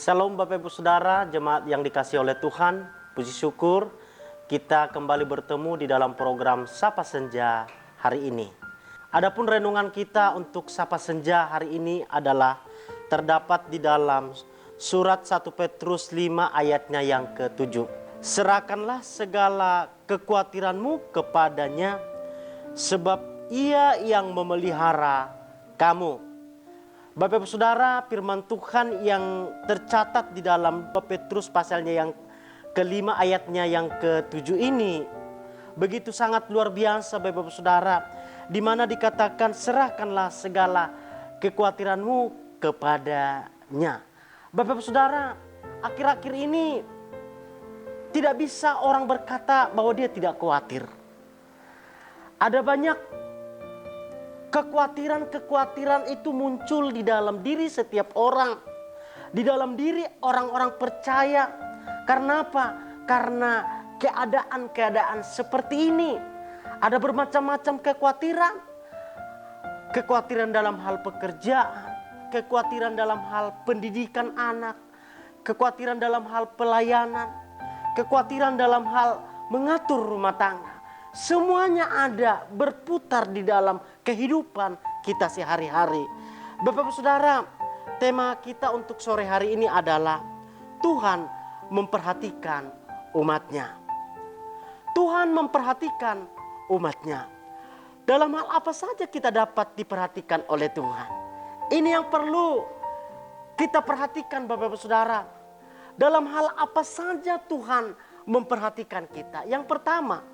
Shalom Bapak Ibu Saudara, jemaat yang dikasihi oleh Tuhan. Puji syukur kita kembali bertemu di dalam program Sapa Senja hari ini. Adapun renungan kita untuk Sapa Senja hari ini adalah terdapat di dalam surat 1 Petrus 5 ayatnya yang ke-7. Serahkanlah segala kekhawatiranmu kepadanya, sebab Ia yang memelihara kamu. Bapak Ibu Saudara, firman Tuhan yang tercatat di dalam Petrus pasalnya yang kelima ayatnya yang ke-7 ini begitu sangat luar biasa Bapak Ibu Saudara, di mana dikatakan serahkanlah segala kekhawatiranmu kepadanya. Bapak Ibu Saudara, akhir-akhir ini tidak bisa orang berkata bahwa dia tidak khawatir. Ada banyak kekhawatiran itu muncul di dalam diri setiap orang. Di dalam diri orang-orang percaya. Karena apa? Karena keadaan-keadaan seperti ini. Ada bermacam-macam kekhawatiran. Kekhawatiran dalam hal pekerjaan. Kekhawatiran dalam hal pendidikan anak. Kekhawatiran dalam hal pelayanan. Kekhawatiran dalam hal mengatur rumah tangga. Semuanya ada berputar di dalam kehidupan kita sehari-hari. Bapak Ibu Saudara, tema kita untuk sore hari ini adalah Tuhan memperhatikan umatnya. Tuhan memperhatikan umatnya. Dalam hal apa saja kita dapat diperhatikan oleh Tuhan? Ini yang perlu kita perhatikan Bapak Ibu Saudara. Dalam hal apa saja Tuhan memperhatikan kita? Yang pertama,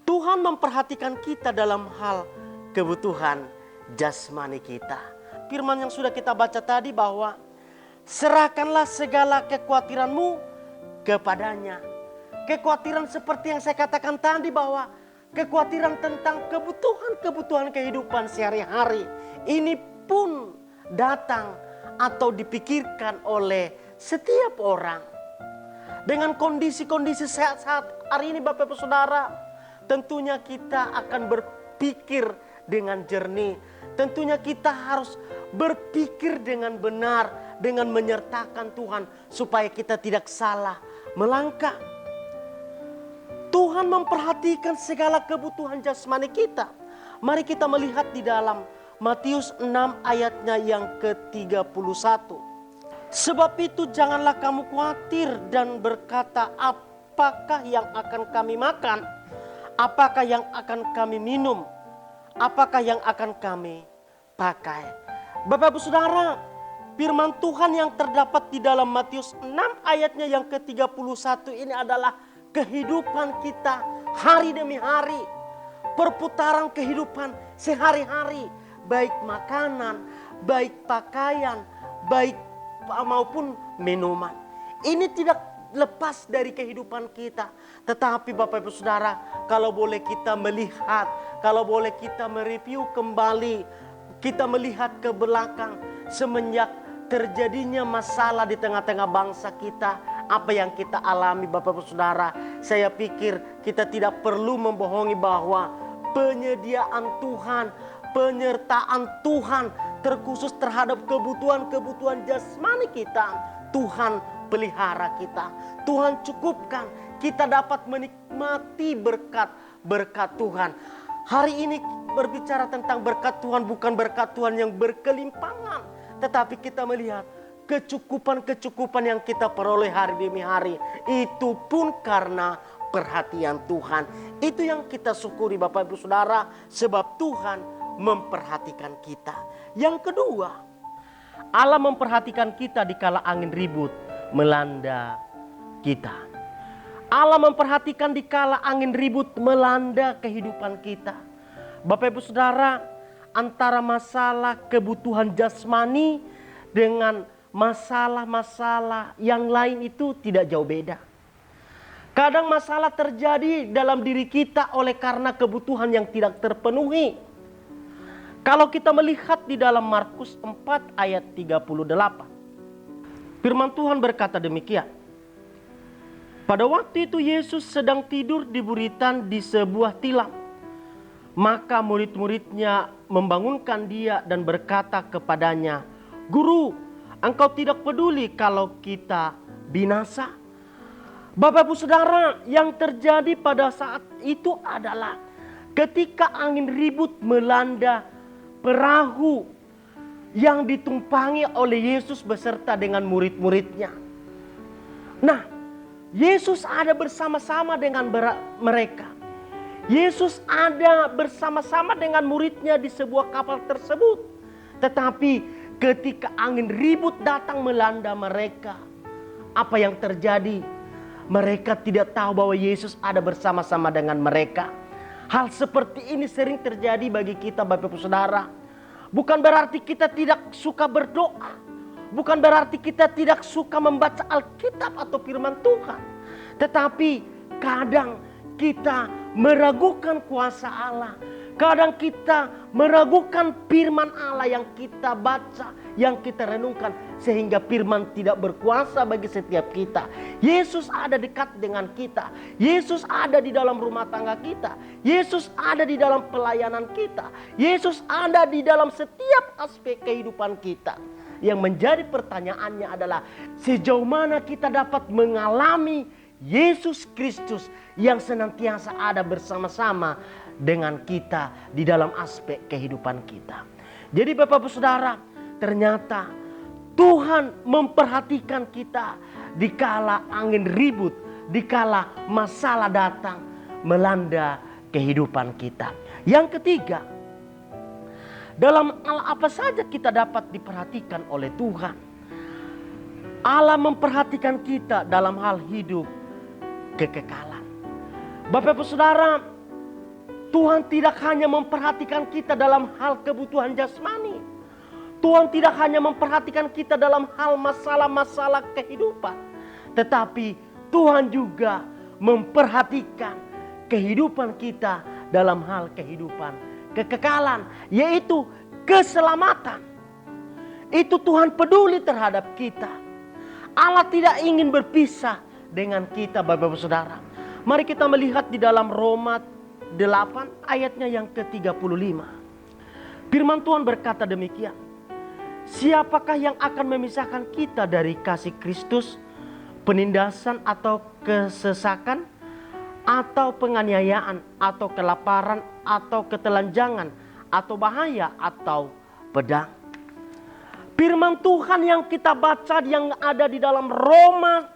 Tuhan memperhatikan kita dalam hal kebutuhan jasmani kita. Firman yang sudah kita baca tadi bahwa serahkanlah segala kekhawatiranmu kepadanya. Kekhawatiran seperti yang saya katakan tadi bahwa kekhawatiran tentang kebutuhan kehidupan sehari-hari. Ini pun datang atau dipikirkan oleh setiap orang. Dengan kondisi-kondisi saat hari ini Bapak Ibu Saudara, tentunya kita akan berpikir dengan jernih. Tentunya kita harus berpikir dengan benar, dengan menyertakan Tuhan supaya kita tidak salah melangkah. Tuhan memperhatikan segala kebutuhan jasmani kita. Mari kita melihat di dalam Matius 6 ayatnya yang ke-31. Sebab itu janganlah kamu khawatir dan berkata, apakah yang akan kami makan? Apakah yang akan kami minum? Apakah yang akan kami pakai? Bapak Ibu Saudara, firman Tuhan yang terdapat di dalam Matius 6 ayatnya yang ke-31 ini adalah kehidupan kita hari demi hari. Perputaran kehidupan sehari-hari. Baik makanan, baik pakaian, baik maupun minuman. Ini tidak lepas dari kehidupan kita. Tetapi Bapak Ibu Saudara, kalau boleh kita melihat, kalau boleh kita mereview kembali, kita melihat ke belakang semenjak terjadinya masalah di tengah-tengah bangsa kita, apa yang kita alami Bapak Ibu Saudara, saya pikir kita tidak perlu membohongi bahwa penyediaan Tuhan, penyertaan Tuhan terkhusus terhadap kebutuhan jasmani kita, Tuhan pelihara kita. Tuhan cukupkan kita dapat menikmati berkat Tuhan. Hari ini berbicara tentang berkat Tuhan, bukan berkat Tuhan yang berkelimpangan, tetapi kita melihat kecukupan yang kita peroleh hari demi hari. Itu pun karena perhatian Tuhan. Itu yang kita syukuri Bapak Ibu Saudara, sebab Tuhan memperhatikan kita. Yang kedua, Allah memperhatikan kita dikala angin ribut melanda kita. Allah memperhatikan dikala angin ribut melanda kehidupan kita. Bapak Ibu Saudara, antara masalah kebutuhan jasmani dengan masalah-masalah yang lain itu tidak jauh beda. Kadang masalah terjadi dalam diri kita oleh karena kebutuhan yang tidak terpenuhi. Kalau kita melihat di dalam Markus 4 ayat 38. Firman Tuhan berkata demikian. Pada waktu itu Yesus sedang tidur di buritan di sebuah tilam. Maka murid-muridnya membangunkan dia dan berkata kepadanya, "Guru, Engkau tidak peduli kalau kita binasa. Bapak Ibu Saudara, yang terjadi pada saat itu adalah ketika angin ribut melanda perahu yang ditumpangi oleh Yesus beserta dengan murid-muridnya. Nah, Yesus ada bersama-sama dengan mereka. Yesus ada bersama-sama dengan muridnya di sebuah kapal tersebut. Tetapi ketika angin ribut datang melanda mereka, apa yang terjadi? Mereka tidak tahu bahwa Yesus ada bersama-sama dengan mereka. Hal seperti ini sering terjadi bagi kita, Bapak Ibu Saudara. Bukan berarti kita tidak suka berdoa. Bukan berarti kita tidak suka membaca Alkitab atau firman Tuhan. Tetapi kadang kita meragukan kuasa Allah. Kadang kita meragukan firman Allah yang kita baca, yang kita renungkan, sehingga firman tidak berkuasa bagi setiap kita. Yesus ada dekat dengan kita. Yesus ada di dalam rumah tangga kita. Yesus ada di dalam pelayanan kita. Yesus ada di dalam setiap aspek kehidupan kita. Yang menjadi pertanyaannya adalah sejauh mana kita dapat mengalami Yesus Kristus yang senantiasa ada bersama-sama dengan kita di dalam aspek kehidupan kita. Jadi Bapak Ibu Saudara, ternyata Tuhan memperhatikan kita dikala angin ribut, dikala masalah datang melanda kehidupan kita. Yang ketiga, dalam hal apa saja kita dapat diperhatikan oleh Tuhan. Allah memperhatikan kita dalam hal hidup kekekalan. Bapak Ibu Saudara, Tuhan tidak hanya memperhatikan kita dalam hal kebutuhan jasmani. Tuhan tidak hanya memperhatikan kita dalam hal masalah-masalah kehidupan. Tetapi Tuhan juga memperhatikan kehidupan kita dalam hal kehidupan kekekalan, yaitu keselamatan. Itu Tuhan peduli terhadap kita. Allah tidak ingin berpisah dengan kita, Bapak Ibu Saudara. Mari kita melihat di dalam Roma 8 ayatnya yang ke-35. Firman Tuhan berkata demikian. Siapakah yang akan memisahkan kita dari kasih Kristus? Penindasan atau kesesakan? Atau penganiayaan? Atau kelaparan? Atau ketelanjangan? Atau bahaya? Atau pedang? Firman Tuhan yang kita baca yang ada di dalam Roma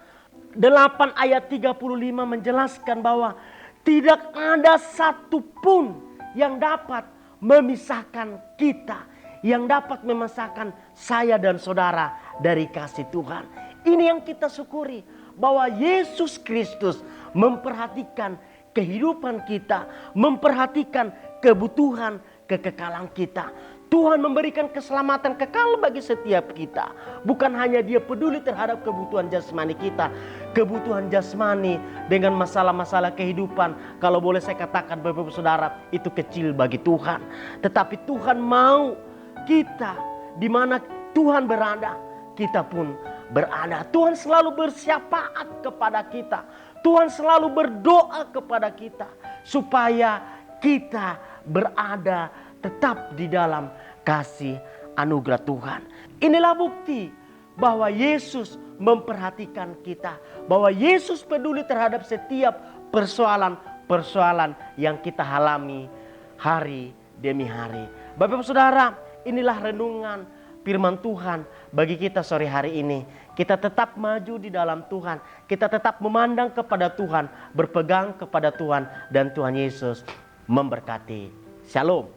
8 ayat 35 menjelaskan bahwa tidak ada satupun yang dapat memisahkan kita, yang dapat memisahkan saya dan saudara dari kasih Tuhan. Ini yang kita syukuri, bahwa Yesus Kristus memperhatikan kehidupan kita, memperhatikan kebutuhan kekekalan kita. Tuhan memberikan keselamatan kekal bagi setiap kita. Bukan hanya Dia peduli terhadap kebutuhan jasmani kita. Kebutuhan jasmani dengan masalah-masalah kehidupan, kalau boleh saya katakan Bapak Ibu Saudara, itu kecil bagi Tuhan. Tetapi Tuhan mau kita, di mana Tuhan berada, kita pun berada. Tuhan selalu bersyafaat kepada kita. Tuhan selalu berdoa kepada kita, supaya kita berada tetap di dalam kasih anugerah Tuhan. Inilah bukti bahwa Yesus memperhatikan kita, bahwa Yesus peduli terhadap setiap persoalan-persoalan yang kita alami hari demi hari. Bapak Ibu Saudara, inilah renungan firman Tuhan bagi kita sore hari ini. Kita tetap maju di dalam Tuhan, kita tetap memandang kepada Tuhan, berpegang kepada Tuhan, dan Tuhan Yesus memberkati. Shalom.